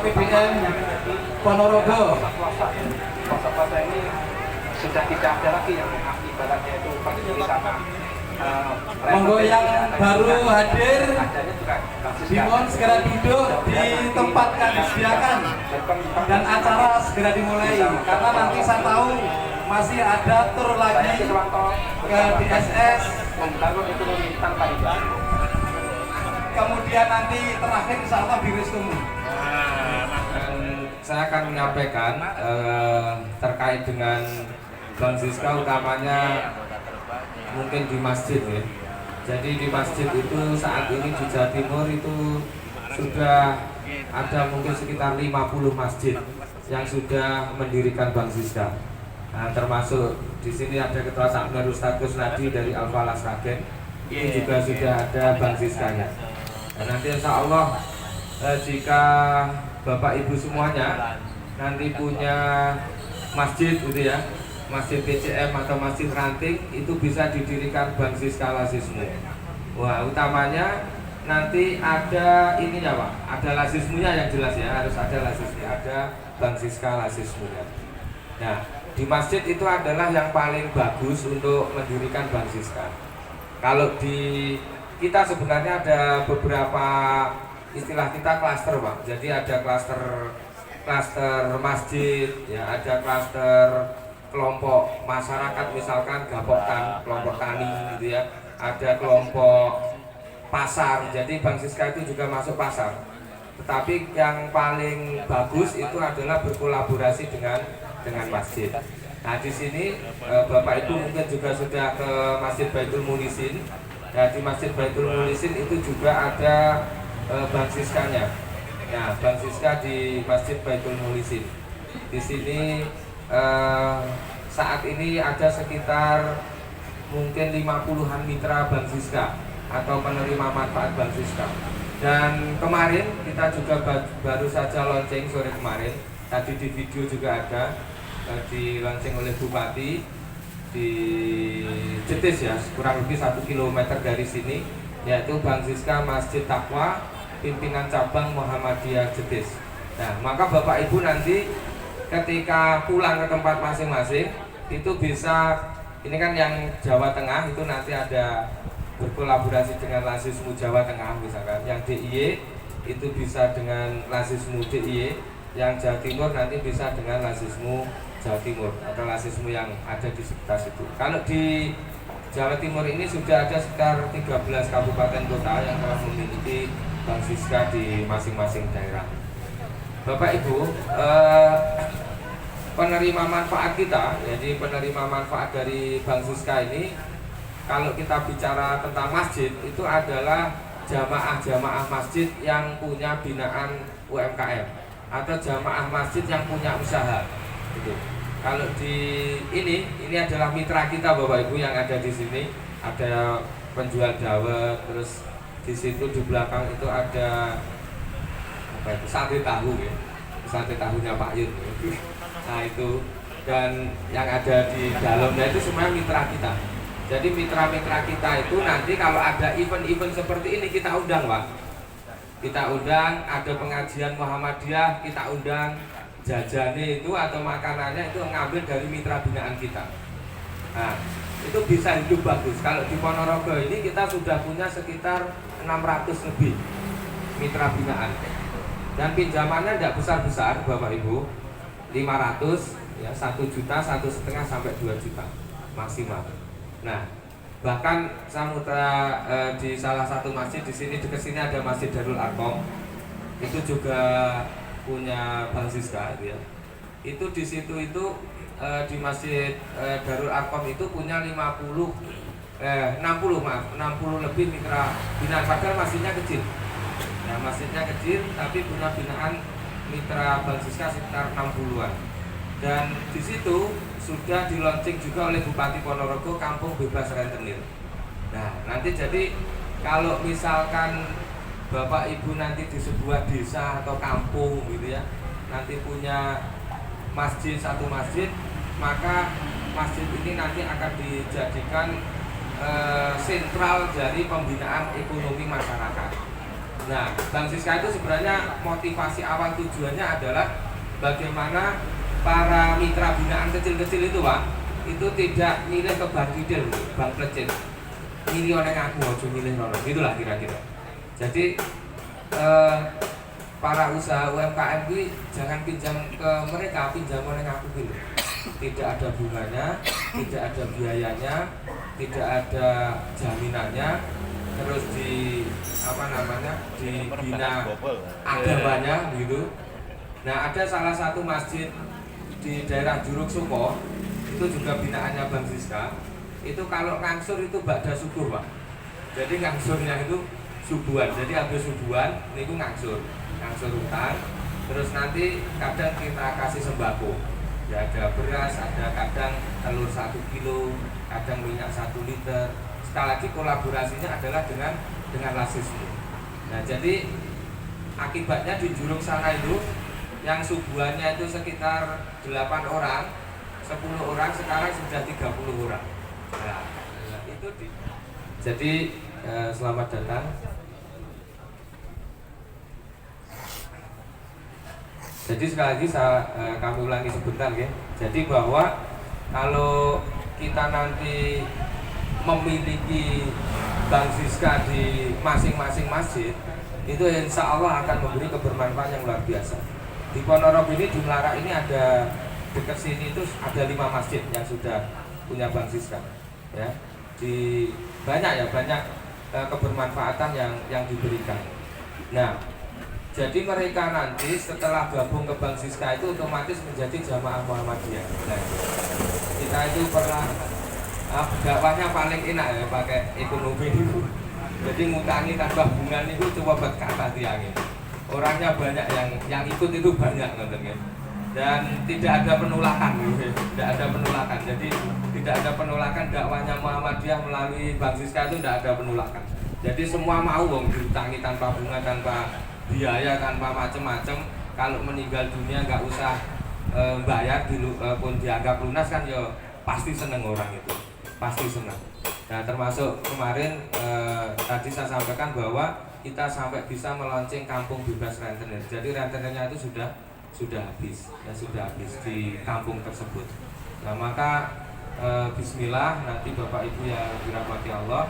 APBN Ponorogo. Puasa ini sudah tidak ada lagi yang ibaratnya itu bagi sama. Monggo yang baru hadir dimohon segera duduk di tempat yang disediakan dan acara segera dimulai karena nanti saya tahu masih ada tur lagi ke DSS, membangun ekonomi tanpa hibah. kemudian nanti terakhir insya Allah di Restumu. Saya akan menyampaikan terkait dengan Bang Siska, utamanya mungkin di masjid ya. Jadi di masjid itu saat ini di Jawa Timur itu sudah ada mungkin sekitar 50 masjid yang sudah mendirikan Bang Siska. Nah, termasuk di sini ada Ketua Sakmer Ustadz Kusnadi dari Al-Falah Sragen. Ini juga sudah ada Bang Siskanya. Nah, nanti insya Allah jika Bapak Ibu semuanya nanti punya masjid gitu ya, masjid PCM atau masjid ranting, itu bisa didirikan Bang Siska Lasismu. Wah, utamanya nanti ada ininya Pak, ada lasismunya yang jelas ya, harus ada lasisnya, ada Bang Siska Lasismunya. Nah, di masjid itu adalah yang paling bagus untuk mendirikan Bang Siska. Kalau di kita sebenarnya ada beberapa istilah kita klaster Pak. Jadi ada klaster masjid, ya ada klaster kelompok masyarakat, misalkan kelompok tani gitu ya. Ada kelompok pasar. Jadi Bang Siska itu juga masuk pasar. Tetapi yang paling bagus itu adalah berkolaborasi dengan masjid. Nah, di sini Bapak Ibu mungkin juga sudah ke Masjid Baitul Munisin. Nah, di Masjid Baitul Munisin itu juga ada Bang Siskanya. Nah, Bang Siska di Masjid Baitul Munisin. Di sini saat ini ada sekitar mungkin 50-an mitra Bang Siska atau penerima manfaat Bang Siska. Dan kemarin kita juga baru saja launching sore kemarin. Tadi di video juga ada di launching oleh Bupati di Jetis ya, kurang lebih 1 km dari sini, yaitu Bang Siska Masjid Taqwa Pimpinan Cabang Muhammadiyah Jetis. Nah, maka Bapak Ibu nanti ketika pulang ke tempat masing-masing itu bisa, ini kan yang Jawa Tengah itu nanti ada berkolaborasi dengan Lasismu Jawa Tengah misalkan, yang DIY itu bisa dengan Lasismu DIY, yang Jawa Timur nanti bisa dengan Lasismu Jawa Timur atau Lasismu yang ada di sekitar situ. Kalau di Jawa Timur ini sudah ada sekitar 13 kabupaten kota yang telah memiliki Bang Siska di masing-masing daerah. Bapak Ibu, penerima manfaat kita, jadi penerima manfaat dari Bang Siska ini, kalau kita bicara tentang masjid, itu adalah jamaah-jamaah masjid yang punya binaan UMKM atau jamaah masjid yang punya usaha. Gitu. Kalau di ini adalah mitra kita Bapak Ibu yang ada di sini, ada penjual dawet, terus di situ di belakang itu ada apa itu, sate tahu ya, sate tahunya Pak Yun. Nah itu, dan yang ada di dalamnya itu semuanya mitra kita. Jadi mitra-mitra kita itu nanti kalau ada event-event seperti ini kita undang Pak. Kita undang, ada pengajian Muhammadiyah, kita undang, jajane itu atau makanannya itu ngambil dari mitra binaan kita. Nah, itu bisa hidup bagus. Kalau di Ponorogo ini kita sudah punya sekitar 600 lebih mitra binaan. Dan pinjamannya tidak besar-besar Bapak Ibu, 500 ya, 1 juta, 1,5 sampai 2 juta maksimal. Nah, bahkan Samudra di salah satu masjid di sini dekat sini ada Masjid Darul Arkom, itu juga punya Bang Siska gitu ya. Itu di situ itu di Masjid Darul Arkom itu punya 60 lebih mitra binaan, padahal masjidnya kecil. Nah, masjidnya kecil tapi punya binaan mitra Bang Siska sekitar 60-an. Dan di situ sudah di launching juga oleh Bupati Ponorogo Kampung Bebas Rentenir. Nah, nanti jadi kalau misalkan Bapak Ibu nanti di sebuah desa atau kampung gitu ya, nanti punya masjid, satu masjid, maka masjid ini nanti akan dijadikan sentral dari pembinaan ekonomi masyarakat. Nah, Bang Siska itu sebenarnya motivasi awal tujuannya adalah bagaimana para mitra binaan kecil-kecil itu Pak, itu tidak milih ke Bang Kidil, Bang Plecit, milih oleh aku, ojo milih nono, gitulah kira-kira. Jadi para usaha UMKM ini jangan pinjam ke mereka, pinjam oleh aku gitu. Tidak ada bunganya, tidak ada biayanya, tidak ada jaminannya, terus dibina agamanya gitu. Nah, ada salah satu masjid di daerah Juruk Suko, itu juga binaannya Bang Siska. Itu kalau ngangsur itu ba'da subuh Pak. Jadi ngangsurnya itu subuhan. Jadi habis subuhan niku ngangsur hutan. Terus nanti kadang kita kasih sembako. Ya ada beras, ada kadang telur 1 kilo, kadang minyak 1 liter. Sekali lagi kolaborasinya adalah dengan Lasismu. Nah, jadi akibatnya di Juruk sana itu yang subuhannya itu sekitar 8 orang, 10 orang, sekarang sudah 30 orang. Nah, itu jadi selamat datang. Jadi sekali lagi kami ulangi sebentar ya. Jadi bahwa kalau kita nanti memiliki Bang Siska di masing-masing masjid, itu insya Allah akan memberi kebermanfaatan yang luar biasa. Di Ponorogo ini di Melara ini ada dekat sini itu ada 5 masjid yang sudah punya Bang Siska. Ya, banyak kebermanfaatan yang diberikan. Nah, jadi mereka nanti setelah gabung ke Bang Siska itu otomatis menjadi jamaah Muhammadiyah. Nah, kita itu pernah dakwahnya paling enak ya pakai ekonomi itu. Jadi ngutangi tanpa bunga itu coba buat kata tiangin. Orangnya banyak yang ikut itu banyak nonton. Dan tidak ada penolakan, tidak ada penolakan. Jadi tidak ada penolakan dakwahnya Muhammadiyah melalui Bang Siska itu tidak ada penolakan. Jadi semua mau diutangi tanpa bunga, tanpa biaya, tanpa macam-macam. Kalau meninggal dunia nggak usah bayar pun dianggap lunas kan ya pasti seneng orang itu, pasti senang. Nah, termasuk kemarin tadi saya sampaikan bahwa kita sampai bisa melaunching kampung bebas rentenir. Jadi rentenirnya itu sudah habis di kampung tersebut. Nah, maka bismillah nanti Bapak Ibu yang dirahmati Allah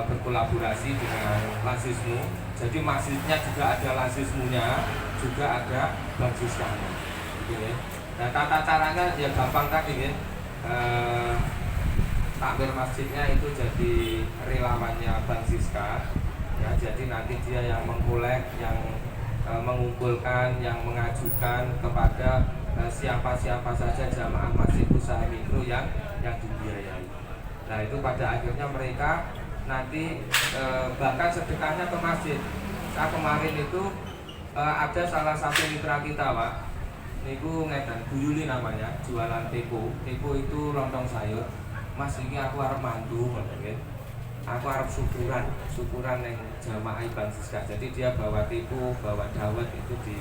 berkolaborasi dengan Lasismu. Jadi masjidnya juga ada Lasismunya, juga ada Bang Siskanya. Gitu. Nah, tata caranya ya gampang tadi ya. Takmir masjidnya itu jadi relawannya Bang Siska. Ya, jadi nanti dia yang mengkolek, yang mengumpulkan, yang mengajukan kepada siapa-siapa saja jamaah masjid usaha mikro yang dibiayai. Nah, itu pada akhirnya mereka nanti bahkan sedekahnya ke masjid. Saya kemarin itu ada salah satu mitra kita Pak, niku ngeten, Bu Yuli namanya, jualan tepo itu lontong sayur. Mas ini aku harap mandu, aku harap syukuran yang jamaah Bang Siska. Jadi dia bawa tepo, bawa dawet itu di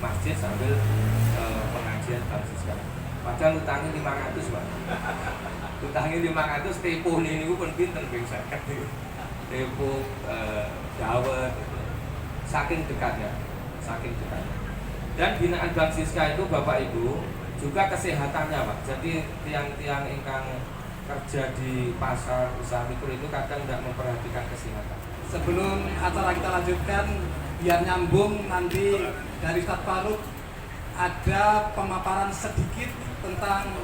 masjid sambil pengajian Bang Siska. Padahal utangnya 500 Pak. Utangnya 500, tepo ini pun pinten bisa tepo dawet saking dekatnya. Dan binaan Bang Siska itu Bapak Ibu juga kesehatannya Pak. Jadi tiang-tiang ingkang kerja di pasar usaha mikro itu kadang tidak memperhatikan kesehatan. Sebelum acara kita lanjutkan, biar nyambung nanti dari Ustadz Faruk ada pemaparan sedikit tentang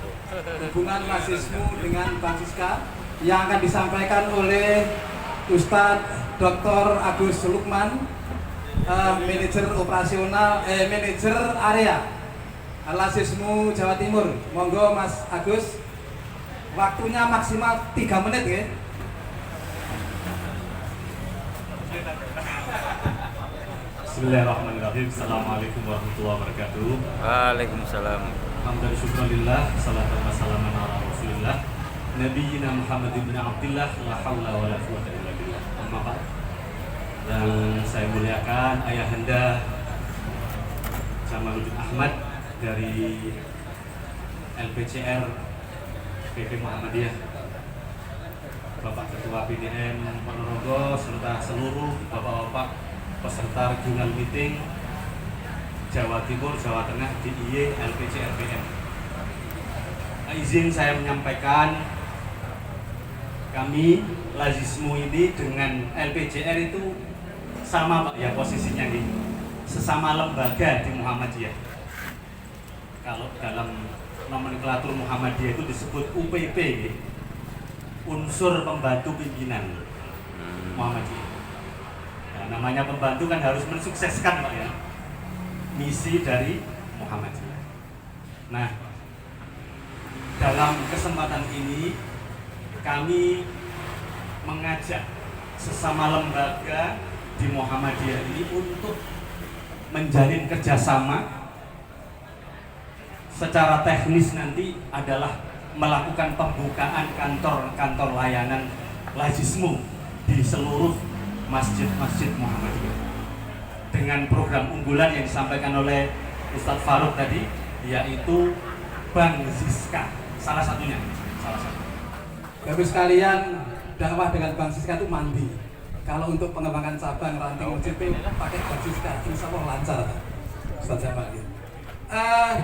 hubungan Lasismu dengan Bang Siska yang akan disampaikan oleh Ustadz Dr. Agus Lukman, manajer operasional, manajer area Lasismu Jawa Timur. Monggo Mas Agus, waktunya maksimal 3 menit ya. Bismillahirrahmanirrahim. Assalamualaikum warahmatullahi wabarakatuh. Waalaikumsalam. Alhamdulillah, syukurillah, salatu wassalamu ala rasulillah Nabiyyina Muhammad ibn Abdillah, la hawla wa la quwwata illa billah. Amma ba'd. Yang saya muliakan Ayahanda Jamaluddin Ahmad dari LPCR PP Muhammadiyah, Bapak Ketua PDM Ponorogo serta seluruh bapak-bapak peserta regional meeting Jawa Timur, Jawa Tengah, DIY, LPC, LPM. Izin saya menyampaikan, kami Lazismu ini dengan LPJR itu sama Pak ya posisinya nih, sesama lembaga di Muhammadiyah. Kalau dalam nomenklatur Muhammadiyah itu disebut UPP, unsur pembantu pimpinan Muhammadiyah. Nah, namanya pembantu kan harus mensukseskan Pak ya misi dari Muhammadiyah. Nah, dalam kesempatan ini kami mengajak sesama lembaga di Muhammadiyah ini untuk menjalin kerjasama. Secara teknis nanti adalah melakukan pembukaan kantor-kantor layanan Lazismu di seluruh masjid-masjid Muhammadiyah dengan program unggulan yang disampaikan oleh Ustadz Faruk tadi, yaitu Bank Siska, salah satunya. Bapak sekalian, dakwah dengan Bank Siska itu mandi. Kalau untuk pengembangan cabang ranting UCP pakai Bank Siska, insya Allah lancar. Ustadz Jamal.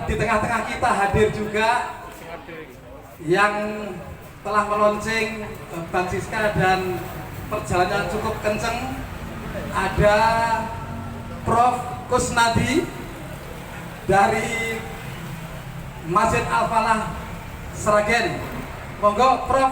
Di tengah-tengah kita hadir juga yang telah meluncing Bank Siska dan perjalanan cukup kenceng. Ada Prof. Kusnadi dari Masjid Al-Falah Sragen. Monggo Prof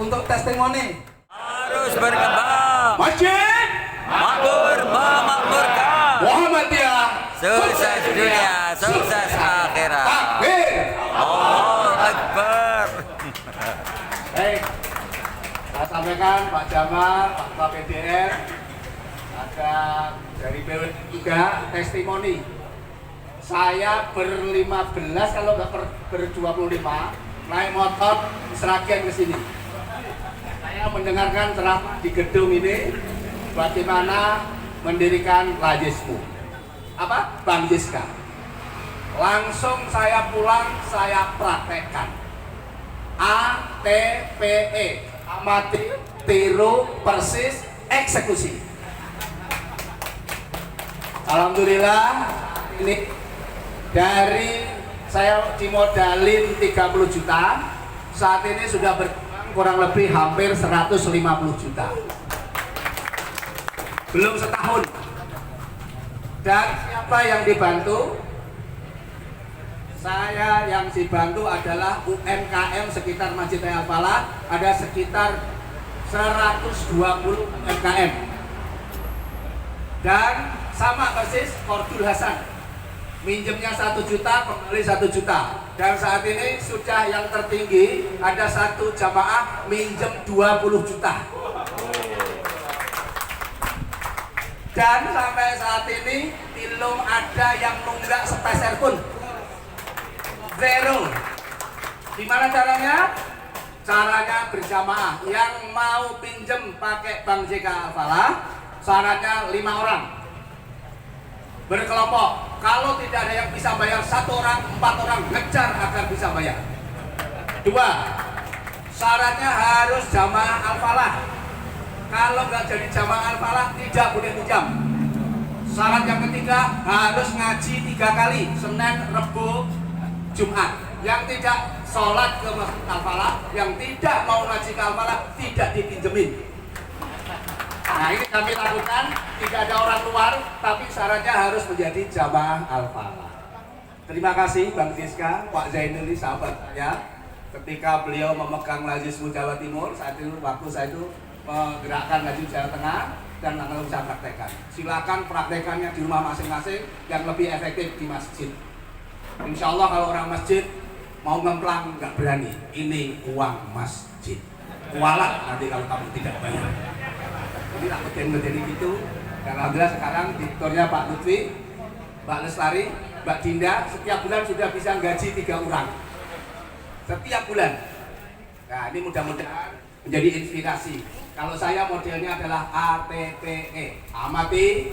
untuk testimoni. Harus berkembang. Masjid Makmur memakmurkan. Muhammadiyah. Sukses dunia, sukses akhirat. Takbir. Allahu Akbar. Baik, saya sampaikan Pak Jamal, Pak Ketua PDR, ada dari BWN juga testimoni. Saya ber-15 kalau nggak ber-25 naik motor Sragen ke sini. Saya mendengarkan ceramah di gedung ini bagaimana mendirikan Lazismu. Apa? Bank Siska. Langsung saya pulang, saya praktekkan. ATPE, amati, tiru, persis, eksekusi. Alhamdulillah ini dari saya dimodalin 30 juta, saat ini sudah berkembang kurang lebih hampir 150 juta. Belum setahun. Dan siapa yang dibantu? Saya yang dibantu adalah UMKM sekitar Masjid Al-Falah, ada sekitar 120 UMKM. Dan sama persis Kordul Hasan, minjemnya 1 juta, kembali 1 juta. Dan saat ini sudah yang tertinggi, ada satu jamaah minjem 20 juta. Dan sampai saat ini belum ada yang nunggak sepeser pun. Zero. Gimana caranya? Caranya berjamaah. Yang mau pinjem pakai Bank JK Al-Falah, syaratnya 5 orang. Berkelompok. Kalau tidak ada yang bisa bayar 1 orang, 4 orang ngejar agar bisa bayar. 2. Syaratnya harus jamaah Al-Falah. Kalau nggak jadi jamaah Al-Falah tidak boleh pinjam. Syarat yang ketiga harus ngaji 3 kali, Senin, Rebo, Jumat. Yang tidak sholat ke Masjid Al-Falah, yang tidak mau ngaji ke Al-Falah tidak dipinjemin. Nah ini kami lakukan, tidak ada orang luar, tapi syaratnya harus menjadi jamaah Al-Falah. Terima kasih Bang Siska, Pak Zainul, sahabat saya. Ketika beliau memegang Lazismu Jawa Timur, saat itu waktu saya itu menggerakkan Lazismu Jawa Tengah dan langsung saya praktekkan. Silakan praktekannya di rumah masing-masing yang lebih efektif di masjid. Insya Allah kalau orang masjid mau ngemplang nggak berani, ini uang masjid. Kualat nanti kalau kamu tidak bayar. Jadi tak beden-beden gitu. Dan alhamdulillah sekarang direkturnya Pak Lutfi, Mbak Lestari, Mbak Dinda setiap bulan sudah bisa gaji 3 orang. Setiap bulan. Nah ini mudah-mudahan menjadi inspirasi. Kalau saya modelnya adalah ATPE, amati,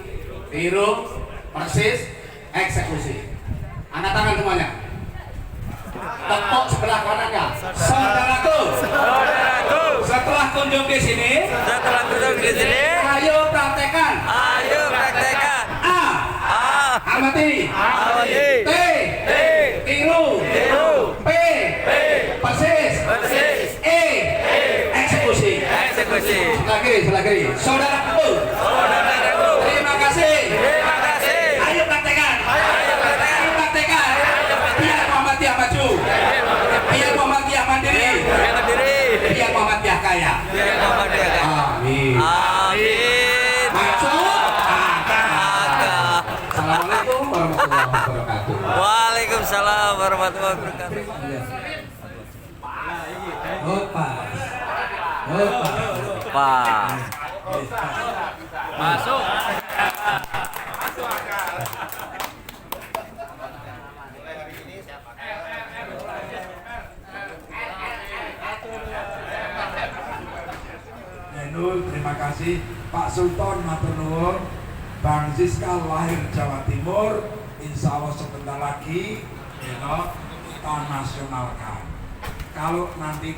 tiru, persis, eksekusi. Angkat tangan semuanya. Tepuk sebelah kanannya. Saudaraku, setelah kunjung di sini, Setelah duduk di sini, ayo praktekan. ayo praktek. Amati. Amati. T. Tiru. P. Persis. E. Eksekusi. Eksekusi. Selagi. Saudaraku. Terima kasih. Ayo praktekan. Biar Muhammadiyah maju. Biar Muhammadiyah mandiri. Biar Muhammadiyah kaya. Amin. Amin. Maju. Assalamualaikum warahmatullahi wabarakatuh. Waalaikumsalam warahmatullahi wabarakatuh. Opa. Pak. Nur, terima kasih Pak Sultan matur nuwun. Bang Siska lahir Jawa Timur, insya Allah sebentar lagi kita nasionalkan. Kalau nanti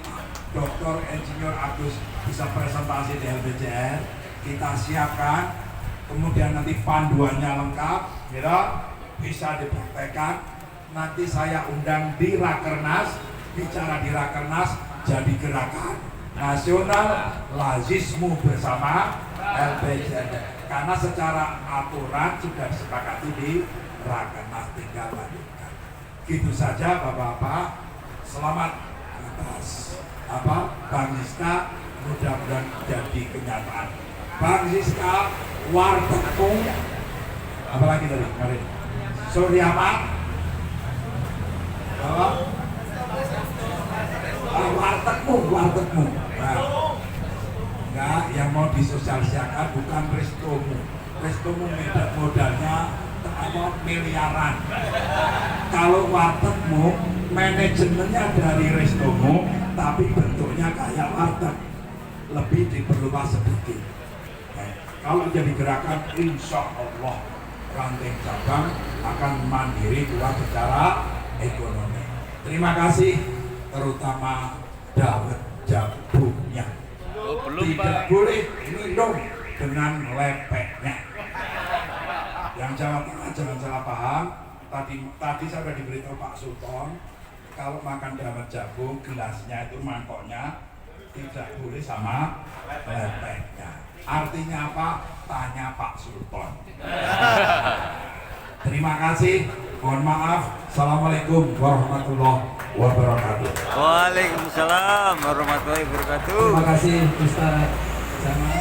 Dr. Insinyur Agus bisa presentasi di LPJR, kita siapkan, kemudian nanti panduannya lengkap, bisa dipraktekkan. Nanti saya undang di Rakernas, bicara di Rakernas jadi gerakan nasional lazismu bersama LPJR. Karena secara aturan sudah disepakati di Rakernas, tinggal lanjutkan. Gitu saja Bapak-bapak. Selamat atas Bang Siska, mudah-mudahan jadi kenyataan. Bang Siska, wartegmu, apalagi tadi kemarin, Suryamat, wartegmu. Enggak, yang mau disosialisasikan bukan restomu modalnya miliaran. Kalau wartegmu manajemennya dari restomu, tapi bentuknya kayak warteg, lebih diperluas sedikit. Kalau jadi gerakan, insya Allah ranting cabang akan mandiri keluar secara ekonomi. Terima kasih, terutama dawet jabungnya. Tidak boleh minum dengan lepeknya. Yang Jawa Tengah jangan salah paham. Tadi saya sudah diberitahu Pak Sultan, kalau makan dawet jagung gelasnya itu mangkoknya tidak boleh sama lepeknya. Artinya apa? Tanya Pak Sultan. Terima kasih. Mohon maaf. Assalamualaikum warahmatullahi wabarakatuh. Waalaikumsalam warahmatullahi wabarakatuh. Terima kasih Ustaz Jamal.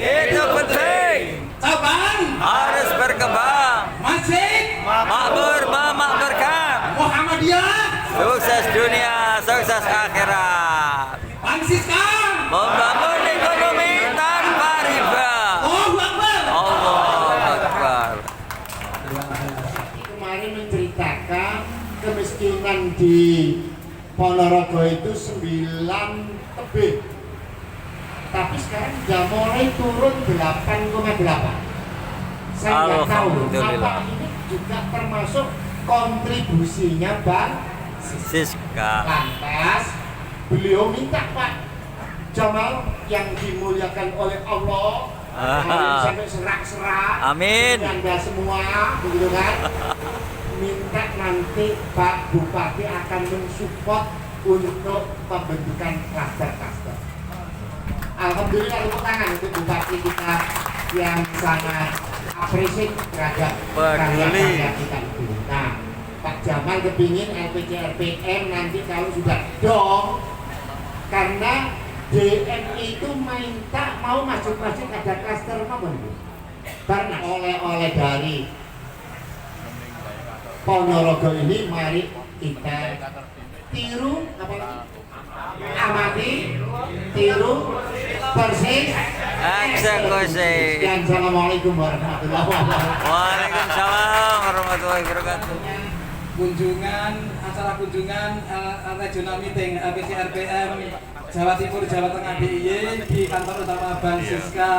Itu penting. Cabang Harus berkembang. masjid Makmur memakmurkan. Muhammadiyah Sukses dunia, sukses akhirat. Bang Siska. Membangun ekonomi tanpa riba. Allahu Akbar. Allahu Akbar. Kemarin menceritakan kemiskinan di Ponorogo itu 9 tebing, tapi sekarang sudah mulai turun 8,8. Saya nggak tahu Alhamdulillah. apa ini juga termasuk kontribusinya Bang Siska. Lantas beliau minta Pak Jamal yang dimuliakan oleh Allah, sampai serak-serak, Amin. Anda semua, begitu kan? Minta nanti Pak Bupati akan mensupport untuk pembentukan klaster-klaster. Alhamdulillah, tepuk tangan untuk Bupati kita yang sangat apresiasi terhadap karya-karya kita itu. Nah, Pak Jamal kepingin LPJRPM nanti kalau sudah dong, karena DNI itu minta mau masuk-masuk ada klaster apa Bu? Karena oleh-oleh dari Ponorogo ini mari kita tiru apa? Amati, tiru, persis, Eksekusi. dan Assalamualaikum warahmatullahi wabarakatuh. Waalaikumsalam warahmatullahi wabarakatuh. Acara kunjungan regional meeting LPJRPM Jawa Timur Jawa Tengah DIY di kantor utama Bang Siska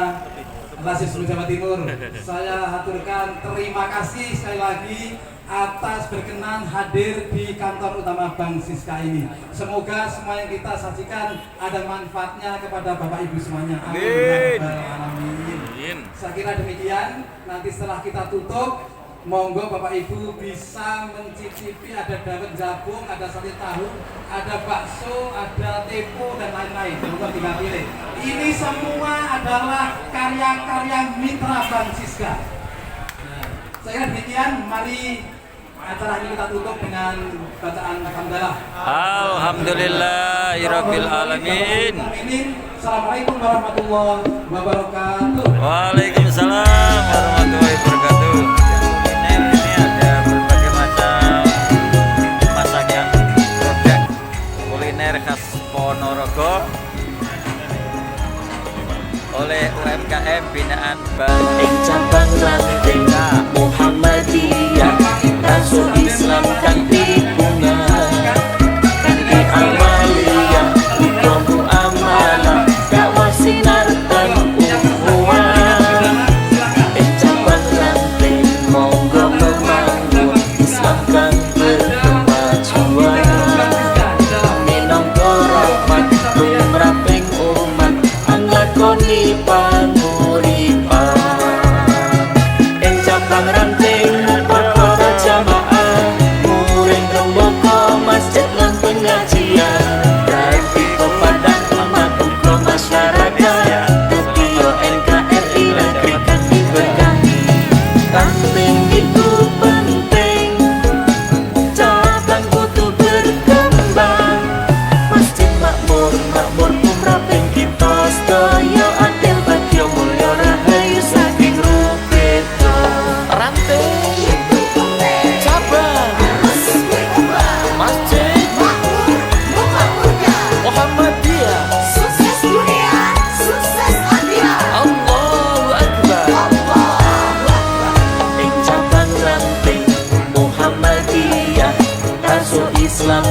Lazismu Jawa Timur. Saya haturkan terima kasih sekali lagi atas berkenan hadir di kantor utama Bang Siska ini. Semoga semua yang kita sajikan ada manfaatnya kepada Bapak Ibu semuanya. Amin. Amin. Saya kira demikian. Nanti setelah kita tutup, monggo Bapak Ibu bisa mencicipi, ada dawet jagung, ada sate tahu, ada bakso, ada tepo dan lain-lain. Monggo tinggal pilih. Ini semua adalah karya-karya mitra Francisca. Nah, saya demikian, mari acara ini kita tutup dengan bacaan hamdalah. Alhamdulillahirabbil alamin. Assalamualaikum warahmatullahi wabarakatuh. Waalaikumsalam warahmatullahi wabarakatuh. Ini ada berbagai macam masakan produk kuliner khas Ponorogo oleh UMKM binaan Bali. Cabang Lanting Muhammadiyah, Rasul Islam kan bunga Kandi Amaliyah, Udomu Amalah, Dakwah Sinar dan Ukhuwah. Cabang Lanting monggo membangun Islam kan berkemajuan. Minangka rahmat lumrahing umat, anglakoni panguripan. Ing cabang ranting perkara jamaah, muring rembaka masjid lan pengajian. Dadi pepadang amat uga masyarakat, dadi NKRI negeri kan diberkahi. Ranting itu penting, cabang kudu berkembang. Masjid makmur, makmur umrah ping kita sedaya adil bagya mulya rahayu saking rupita. Ranting cabang Masjid Muhammadiyah, Sukses dunia, sukses akhirat. Allahu Akbar. Ing cabang Ranting Muhammadiyah, Rasul Islam